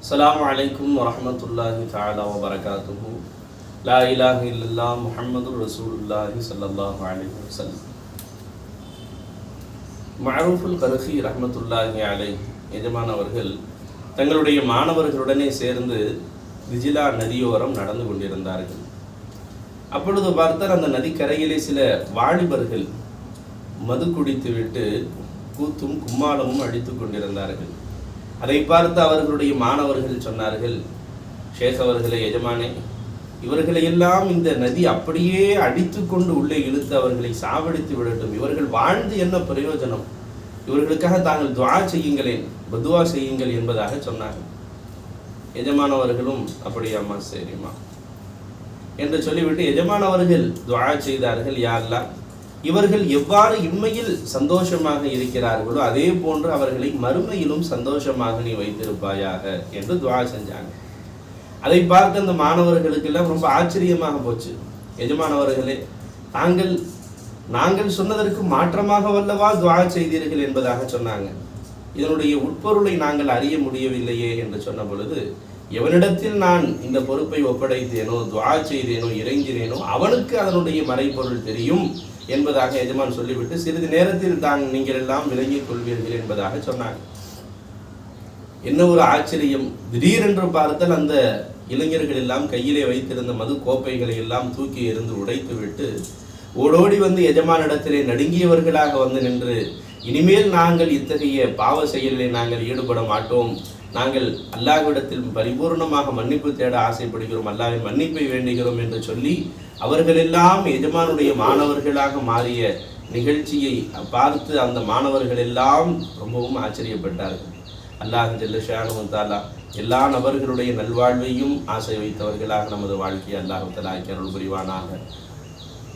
السلام عليكم ورحمة الله تعالى وبركاته. لا إله إلا الله محمد رسول الله صلى الله عليه وسلم. மஅரூஃபுல் கர்ஹி ரஹ்மத்துல்லாஹி அலைஹி எஜமானவர்கள் தங்களுடைய மாணவர்களுடனே சேர்ந்து விஜிலா நதியோரம் நடந்து கொண்டிருந்தார்கள். அப்பொழுது பார்த்தால் அந்த நதிக்கரையிலே சில வாலிபர்கள் மது குடித்துவிட்டு கூத்தும் கும்மாளமும் அடித்து கொண்டிருந்தார்கள். அதை பார்த்து அவர்களுடைய மாணவர்கள் சொன்னார்கள், ஷேக் அவர்களே, எஜமானே, இவர்களையெல்லாம் இந்த நதி அப்படியே அடித்து கொண்டு உள்ளே இழுத்து அவர்களை சாவடித்து விடட்டும். இவர்கள் வாழ்ந்து என்ன பிரயோஜனம்? இவர்களுக்காக தாங்கள் துஆ செய்யுங்களேன், பதுவா செய்யுங்கள் என்பதாக சொன்னார்கள். எஜமானவர்களும் அப்படியாம்மா, சரிம்மா என்று சொல்லிவிட்டு எஜமானவர்கள் துஆ செய்தார்கள். யா அல்லாஹ், இவர்கள் எவ்வாறு இன்மையில் சந்தோஷமாக இருக்கிறார்களோ அதே போன்று அவர்களை மறுமையிலும் சந்தோஷமாக நீ வைத்திருப்பாயாக என்று துஆ செஞ்சாங்க. அதை பார்த்து அந்த மாணவர்களுக்கெல்லாம் ரொம்ப ஆச்சரியமாக போச்சு. எஜமானவர்களே, நாங்கள் சொன்னதற்கு மாற்றமாக வல்லவா துஆ செய்தீர்கள் என்பதாக சொன்னாங்க. இதனுடைய உட்பொருளை நாங்கள் அறிய முடியவில்லையே என்று சொன்ன பொழுது, எவனிடத்தில் நான் இந்த பொறுப்பை ஒப்படைத்தேனோ, துஆ செய்தேனோ, இறைஞ்சினேனோ அவனுக்கு அதனுடைய மறைபொருள் தெரியும் என்பதாக எஜமான் சொல்லிவிட்டு சிறிது நேரத்தில் நீங்கள் எல்லாம் விளங்கிக் கொள்வீர்கள் என்பதாக சொன்னாங்க. என்ன ஒரு ஆச்சரியம்! திடீரென்று பார்த்தால் அந்த இளைஞர்கள் எல்லாம் கையிலே வைத்திருந்த மது கோப்பைகளை எல்லாம் தூக்கி எறிந்து உடைத்து விட்டு ஓடோடி வந்து எஜமானிடத்திலே நடுங்கியவர்களாக வந்து நின்று, இனிமேல் நாங்கள் இத்தகைய பாவ செயலிலே நாங்கள் ஈடுபட மாட்டோம், நாங்கள் அல்லாஹ்விடத்தில் பரிபூர்ணமாக மன்னிப்பு தேட ஆசைப்படுகிறோம், அல்லாஹ்வின் மன்னிப்பை வேண்டுகிறோம் என்று சொல்லி அவர்களெல்லாம் எஜமானுடைய மாணவர்களாக மாறிய நிகழ்ச்சியை பார்த்து அந்த மாணவர்கள் எல்லாம் ரொம்பவும் ஆச்சரியப்பட்டார்கள். அல்லாஹ் ஜல்ல ஷானுஹு தஆலா எல்லா நபர்களுடைய நல்வாழ்வையும் ஆசை வைத்தவர்களாக நமது வாழ்க்கையை அல்லாஹ் தஆலா அருள் புரிவானாக.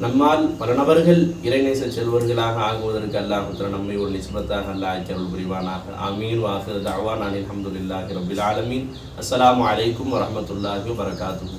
நம்மால் பல நபர்கள் இறைநேச செல்வர்களாக ஆகுவதற்கு அல்லாஹ் தஆலா நம்மை ஒரு நிஸ்பத்தாக அல்லாஹ் அருள் புரிவானாக. ஆமீன். வ ஆகிரு தஅவானா அல்ஹம்துலில்லாஹி ரப்பில் ஆலமீன். அஸ்ஸலாமு அலைக்கும் வரஹ்மத்துல்லாஹி வபரகாத்துஹு.